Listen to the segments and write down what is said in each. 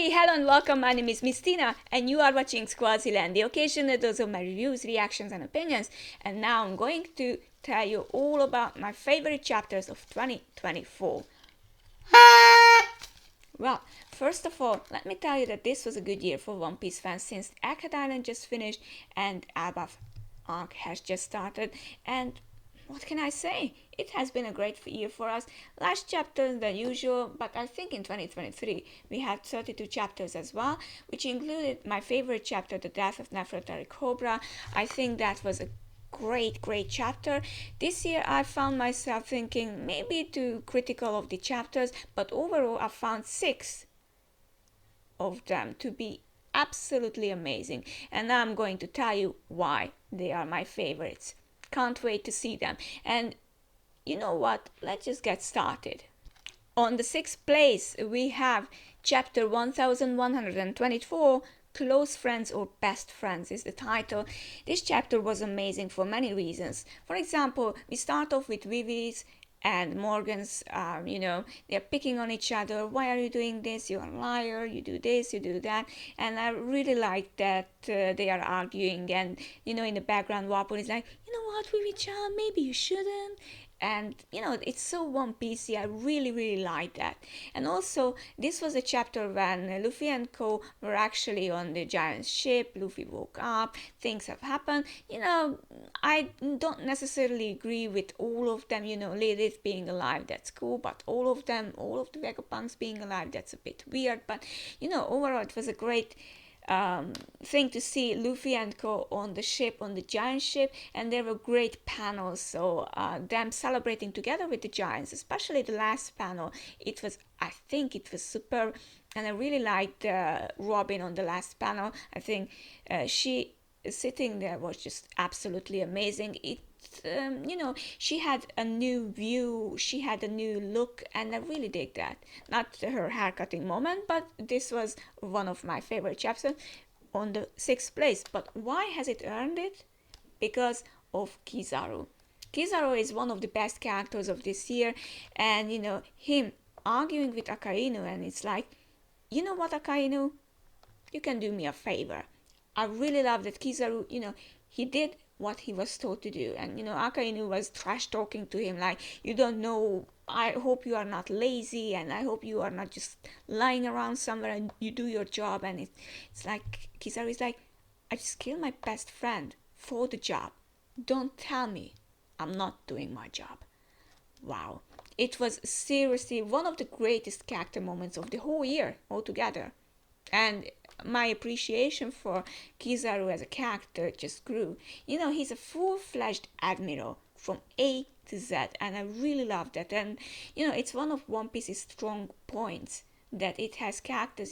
Hey, hello and welcome. My name is Miss Tina, and you are watching Squaziland, the occasional dose of my reviews, reactions, and opinions. And now I'm going to tell you all about my favorite chapters of 2024. Well, first of all, let me tell you that this was a good year for One Piece fans since Egghead Island just finished and Elbaf arc has just started. And what can I say? It has been a great year for us. Less chapters than usual, but I think in 2023 we had 32 chapters as well, which included my favorite chapter, The Death of Nefertari Cobra. I think that was a great chapter. This year I found myself thinking maybe too critical of the chapters, but overall I found 6 of them to be absolutely amazing, and I'm going to tell you why they are my favorites. Can't wait to see them. And you know what? Let's just get started. On the 6th place, we have chapter 1124. Close Friends or Best Friends is the title. This chapter was amazing for many reasons. For example, we start off with Vivi's and Morgan's, they're picking on each other. Why are you doing this? You're a liar. You do this, you do that. And I really like that they are arguing. And, in the background, Wapol is like, you know what, Vivi-chan, maybe you shouldn't. And it's so One Piecey. I really like that. And also, this was a chapter when Luffy and Co were actually on the giant ship. Luffy woke up, things have happened. I don't necessarily agree with all of them. Lilith being alive, that's cool, but all of them, all of the Vegapunks being alive, that's a bit weird. But overall it was a great thing to see Luffy and Co on the ship, on the giant ship, and there were great panels. So them celebrating together with the giants, especially the last panel, I think it was superb, and I really liked Robin on the last panel. I think she sitting there was just absolutely amazing. She had a new view, she had a new look, and I really dig that. Not her haircutting moment, but this was one of my favorite chapters on the 6th place. But why has it earned it? Because of Kizaru. Kizaru is one of the best characters of this year, and him arguing with Akainu, and it's like, you know what, Akainu? You can do me a favor. I really love that Kizaru, he did what he was told to do. And, Akainu was trash talking to him like, you don't know, I hope you are not lazy, and I hope you are not just lying around somewhere and you do your job. And it's like, Kizaru is like, I just killed my best friend for the job. Don't tell me I'm not doing my job. Wow. It was seriously one of the greatest character moments of the whole year altogether. And my appreciation for Kizaru as a character just grew. He's a full-fledged admiral from A to Z, and I really love that. And it's one of One Piece's strong points that it has characters.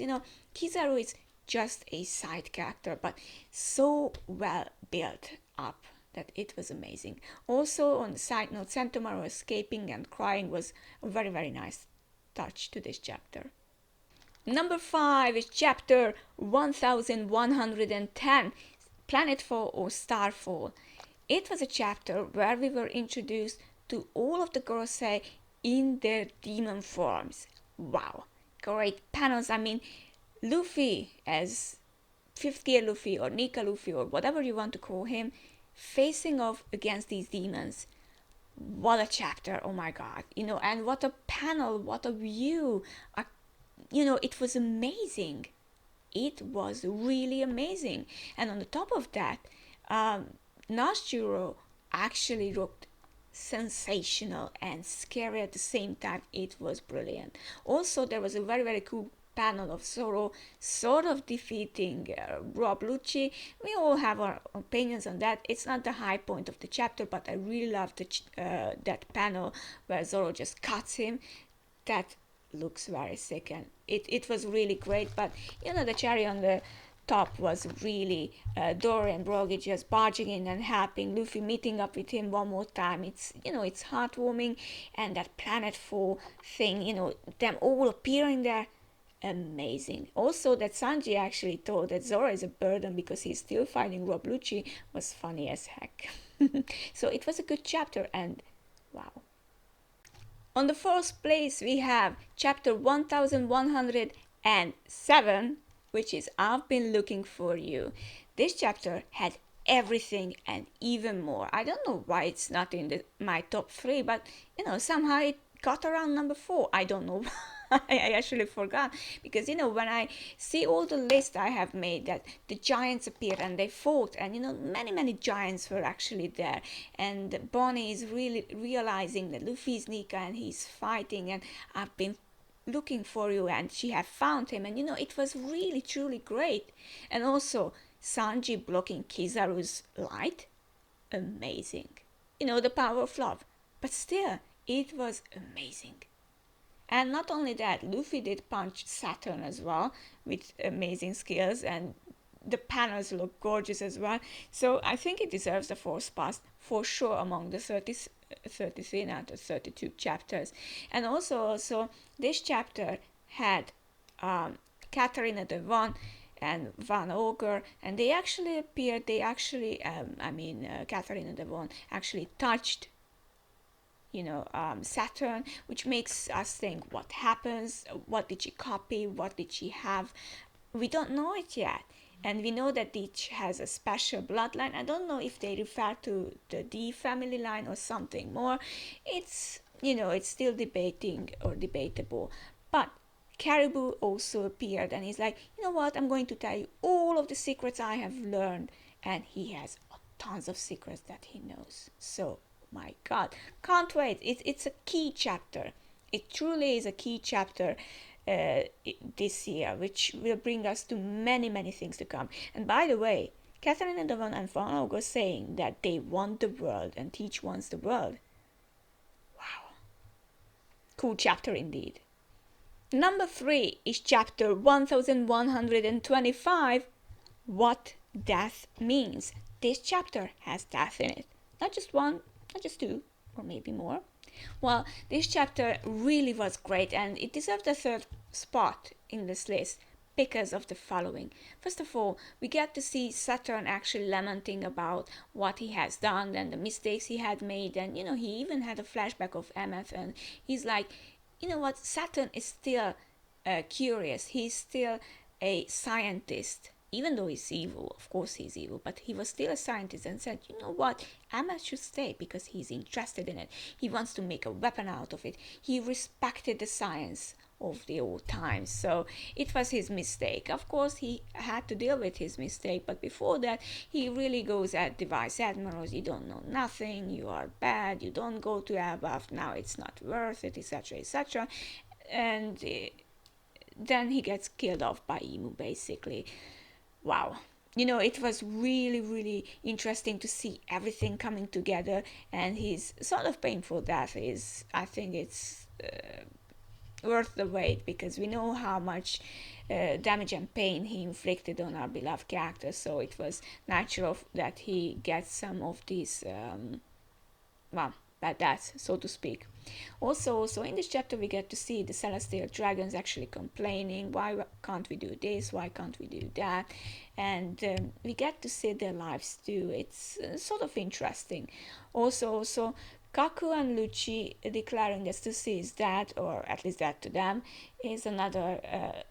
Kizaru is just a side character, but so well built up that it was amazing. Also, on the side note, Sentomaru escaping and crying was a very nice touch to this chapter. Number 5 is chapter 1110, Planetfall or Starfall. It was a chapter where we were introduced to all of the Gorosei in their demon forms. Wow, great panels. I mean, Luffy as 5th year Luffy or Nika Luffy or whatever you want to call him, facing off against these demons. What a chapter, oh my god. And what a panel, what a view. It was amazing. It was really amazing. And on the top of that, Nasjuro actually looked sensational and scary at the same time. It was brilliant. Also, there was a very cool panel of Zoro sort of defeating Rob Lucci. We all have our opinions on that. It's not the high point of the chapter, but I really loved that panel where Zoro just cuts him. That looks very sick, and it was really great. But the cherry on the top was really Dory and Brogy just barging in and helping Luffy, meeting up with him one more time. It's heartwarming, and that Planetfall thing, them all appearing there, amazing. Also, that Sanji actually told that Zoro is a burden because he's still fighting Rob Lucci was funny as heck. So it was a good chapter, and wow. On the 4th place, we have chapter 1111 And 7, which is I've Been Looking for You. This chapter had everything and even more. I don't know why it's not in my top 3, but somehow it got around number 4. I don't know. I actually forgot, because when I see all the lists I have made, that the giants appeared and they fought, and many giants were actually there, and Bonnie is really realizing that Luffy is Nika and he's fighting, and I've been looking for you, and she had found him, and it was really truly great. And also Sanji blocking Kizaru's light, amazing. The power of love, but still it was amazing. And not only that, Luffy did punch Saturn as well with amazing skills, and the panels look gorgeous as well. So I think it deserves the 4th spot for sure among the 33 out of 32 chapters. And also this chapter had Katarina the One and Van Ogre, and they actually appeared. They actually, Katarina the One actually touched Saturn, which makes us think what happens, what did she copy, what did she have. We don't know it yet, and we know that each has a special bloodline. I don't know if they refer to the D family line or something more. It's it's still debatable, but Caribou also appeared, and he's like, you know what, I'm going to tell you all of the secrets I have learned, and he has tons of secrets that he knows. So my God, can't wait. It's a key chapter. It truly is a key chapter this year, which will bring us to many things to come. And by the way, Catherine and Devon and Van Ogre saying that they want the world and Teach wants the world. Wow. Cool chapter indeed. Number 3 is chapter 1125, What Death Means. This chapter has death in it. Not just one, not just 2, or maybe more. Well, this chapter really was great, and it deserved the 3rd spot in this list because of the following. First of all, we get to see Saturn actually lamenting about what he has done and the mistakes he had made, and he even had a flashback of MF, and he's like, you know what, Saturn is still curious. He's still a scientist. Even though he's evil, of course he's evil, but he was still a scientist and said, you know what, Emma should stay because he's interested in it. He wants to make a weapon out of it. He respected the science of the old times. So it was his mistake. Of course, he had to deal with his mistake, but before that, he really goes at the vice admirals. You don't know nothing, you are bad, you don't go to Elbaf, now it's not worth it, etc., etc. And then he gets killed off by Emu, basically. Wow. It was really interesting to see everything coming together, and his sort of painful death is, I think it's worth the wait, because we know how much damage and pain he inflicted on our beloved character, so it was natural that he gets some of these bad deaths, so to speak. Also in this chapter we get to see the Celestial Dragons actually complaining, why can't we do this, why can't we do that, and we get to see their lives too. It's sort of interesting. Also Kaku and Lucci declaring that Stussy is dead, or at least dead to them, is another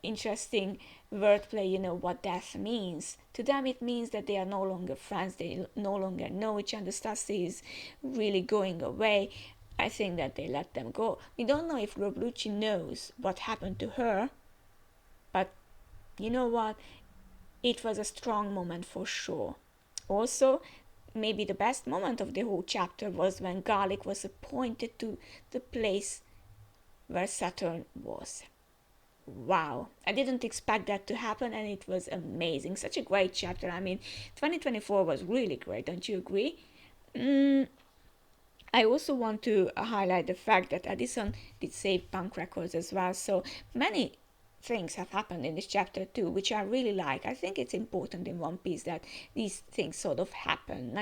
interesting wordplay. What death means. To them it means that they are no longer friends, they no longer know each other. Stussy is really going away. I think that they let them go. We don't know if Rob Lucci knows what happened to her, but you know what? It was a strong moment for sure. Also, maybe the best moment of the whole chapter was when Garlic was appointed to the place where Saturn was. Wow, I didn't expect that to happen, and it was amazing. Such a great chapter. 2024 was really great, don't you agree? I also want to highlight the fact that Addison did save punk records as well, so many things have happened in this chapter too, which I really like. I think it's important in One Piece that these things sort of happen,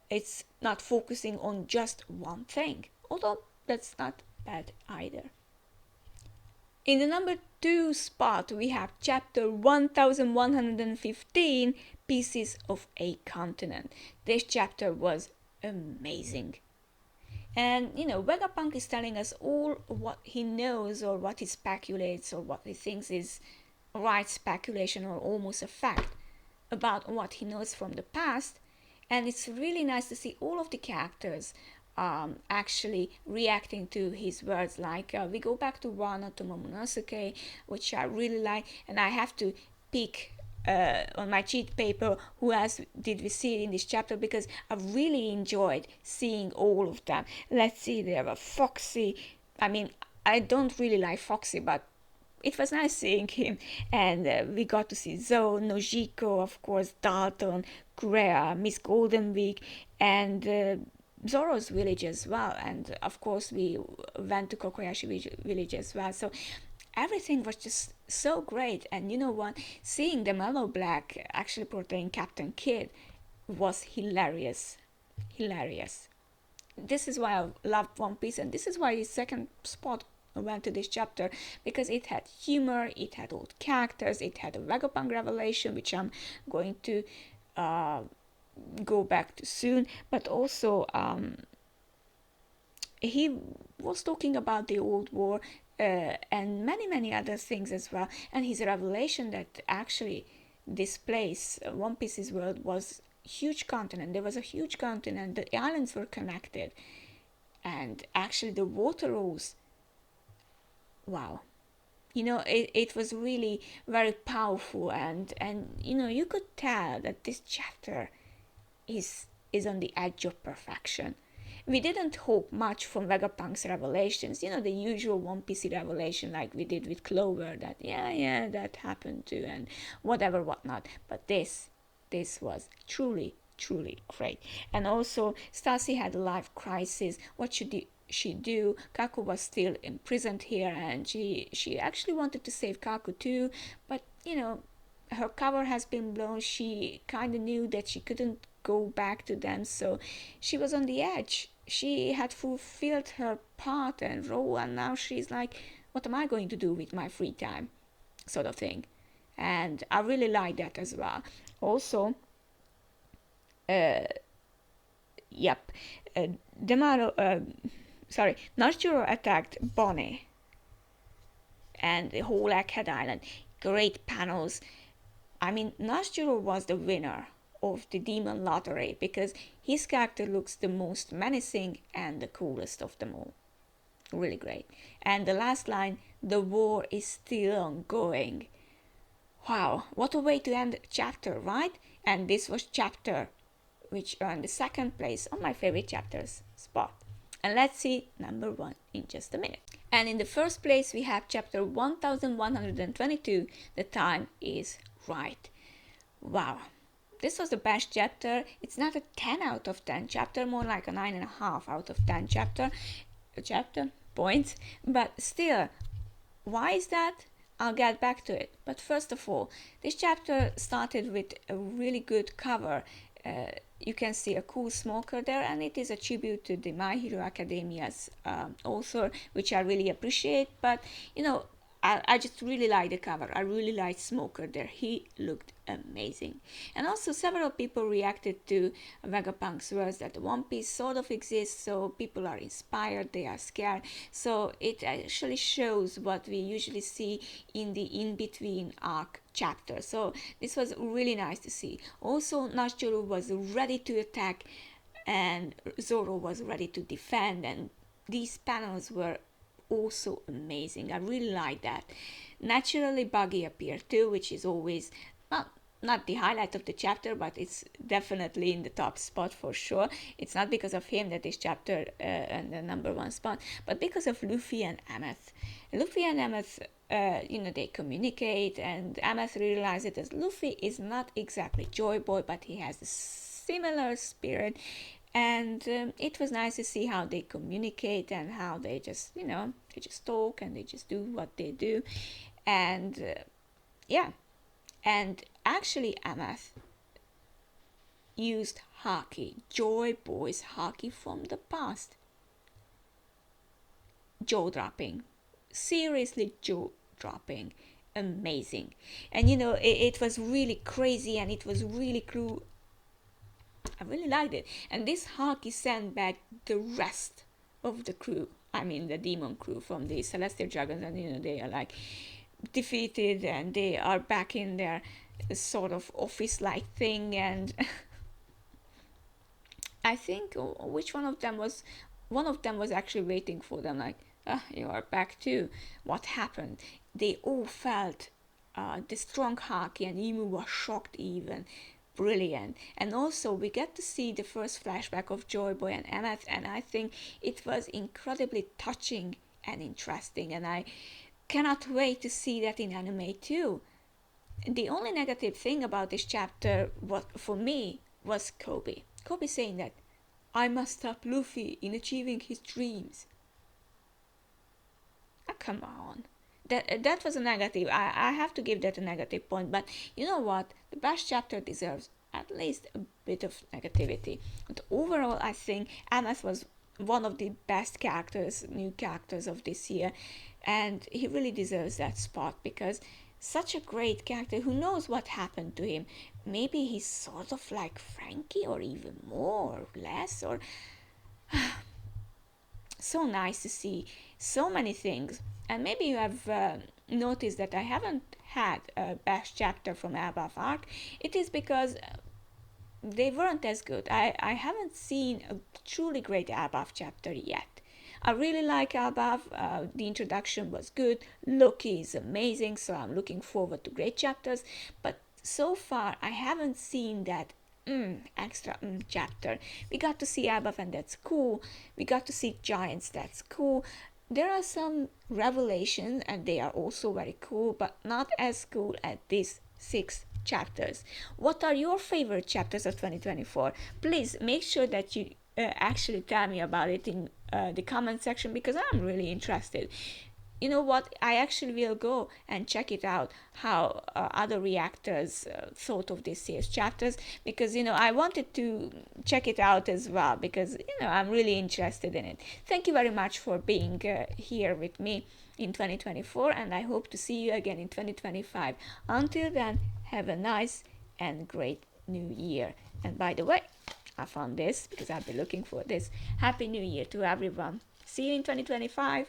it's not focusing on just one thing, although that's not bad either. In the number 2 spot, we have chapter 1115, Pieces of a Continent. This chapter was amazing. And Vegapunk is telling us all what he knows, or what he speculates, or what he thinks is right speculation, or almost a fact about what he knows from the past. And it's really nice to see all of the characters actually reacting to his words. Like we go back to Wano to Momonosuke, which I really like, and I have to pick on my cheat paper who else did we see in this chapter, because I really enjoyed seeing all of them. Let's see, there were Foxy. I mean, I don't really like Foxy, but it was nice seeing him. And we got to see Zoe, Nojiko, of course, Dalton, Kurea, Miss Golden Week, and Zoro's village as well. And of course, we went to Kokoyashi village as well. So everything was just so great. And you know what? Seeing the Mellow Black actually portraying Captain Kidd was hilarious. Hilarious. This is why I loved One Piece, and this is why his second spot went to this chapter, because it had humor, it had old characters, it had a Vegapunk revelation, which I'm going to go back to soon, but also he was talking about the old war and many other things as well, and his revelation that actually this place, One Piece's world, was huge continent. There was a huge continent, the islands were connected, and actually the water rose. Wow, it was really very powerful, and you could tell that this chapter is on the edge of perfection. We didn't hope much from Vegapunk's revelations, the usual One Piece revelation like we did with Clover, that yeah that happened too, and whatnot. But this was truly great. And also Stacy had a life crisis. What should she do? Kaku was still imprisoned here, and she actually wanted to save Kaku too, but her cover has been blown. She kind of knew that she couldn't go back to them, so she was on the edge. She had fulfilled her part and role, and now she's like, what am I going to do with my free time, sort of thing. And I really like that as well. Also, yep, Demaro, Najuro attacked Bonnie and the whole Egghead Island. Great panels. I mean, Najuro was the winner of the Demon Lottery because his character looks the most menacing and the coolest of them all. Really great. And the last line, the war is still ongoing. Wow, what a way to end the chapter, right? And this was chapter which earned the second place on my favorite chapters spot. And let's see number 1 in just a minute. And in the first place we have chapter 1122, The Time is Right. Wow, this was the best chapter. It's not a 10 out of 10 chapter, more like a 9.5 out of 10 chapter points, but still, why is that? I'll get back to it. But first of all, this chapter started with a really good cover. You can see a cool smoker there, and it is a tribute to the My Hero Academia's author, which I really appreciate. But I just really like the cover. I really like Smoker there. He looked amazing. And also several people reacted to Vegapunk's words that the One Piece sort of exists, so people are inspired, they are scared. So it actually shows what we usually see in the in-between arc chapter. So this was really nice to see. Also, Najuro was ready to attack and Zoro was ready to defend, and these panels were also amazing. I really like that. Naturally, Buggy appeared too, which is always not the highlight of the chapter, but it's definitely in the top spot for sure. It's not because of him that this chapter and the number 1 spot, but because of Luffy and Ameth. Luffy and Ameth, they communicate, and Ameth realizes that Luffy is not exactly Joy Boy, but he has a similar spirit. And it was nice to see how they communicate and how they just, they just talk and they just do what they do. And and actually Ameth used Haki, Joy Boy's Haki from the past. Jaw dropping. Seriously jaw dropping. Amazing. And it was really crazy and it was really cool. I really liked it. And this Haki sent back the rest of the crew. I mean, the demon crew from the Celestial Dragons, and they are like defeated and they are back in their sort of office-like thing, and I think which one of them was actually waiting for them, like, you are back too. What happened? They all felt the strong Haki, and Emu was shocked even. Brilliant. And also we get to see the first flashback of Joy Boy and Emmet, and I think it was incredibly touching and interesting, and I cannot wait to see that in anime too. The only negative thing about this chapter for me was Kobe. Kobe saying that I must stop Luffy in achieving his dreams. Come on. That was a negative. I have to give that a negative point. But you know what? The Bash chapter deserves at least a bit of negativity. But overall, I think Amos was one of the best characters, new characters of this year, and he really deserves that spot because such a great character. Who knows what happened to him? Maybe he's sort of like Frankie, or even more, or less, or so nice to see so many things. And maybe you have noticed that I haven't had a best chapter from Elbaf arc. It is because they weren't as good. I haven't seen a truly great Elbaf chapter yet. I really like Elbaf. The introduction was good. Loki is amazing, so I'm looking forward to great chapters. But so far, I haven't seen that extra chapter. We got to see Elbaf, and that's cool. We got to see giants, that's cool. There are some revelations, and they are also very cool, but not as cool as these 6 chapters. What are your favorite chapters of 2024? Please make sure that you actually tell me about it in the comment section, because I'm really interested. You know what? I actually will go and check it out how other reactors thought of this year's chapters, because I wanted to check it out as well, because I'm really interested in it. Thank you very much for being here with me in 2024, and I hope to see you again in 2025. Until then, have a nice and great new year. And by the way, I found this because I've been looking for this. Happy New Year to everyone. See you in 2025.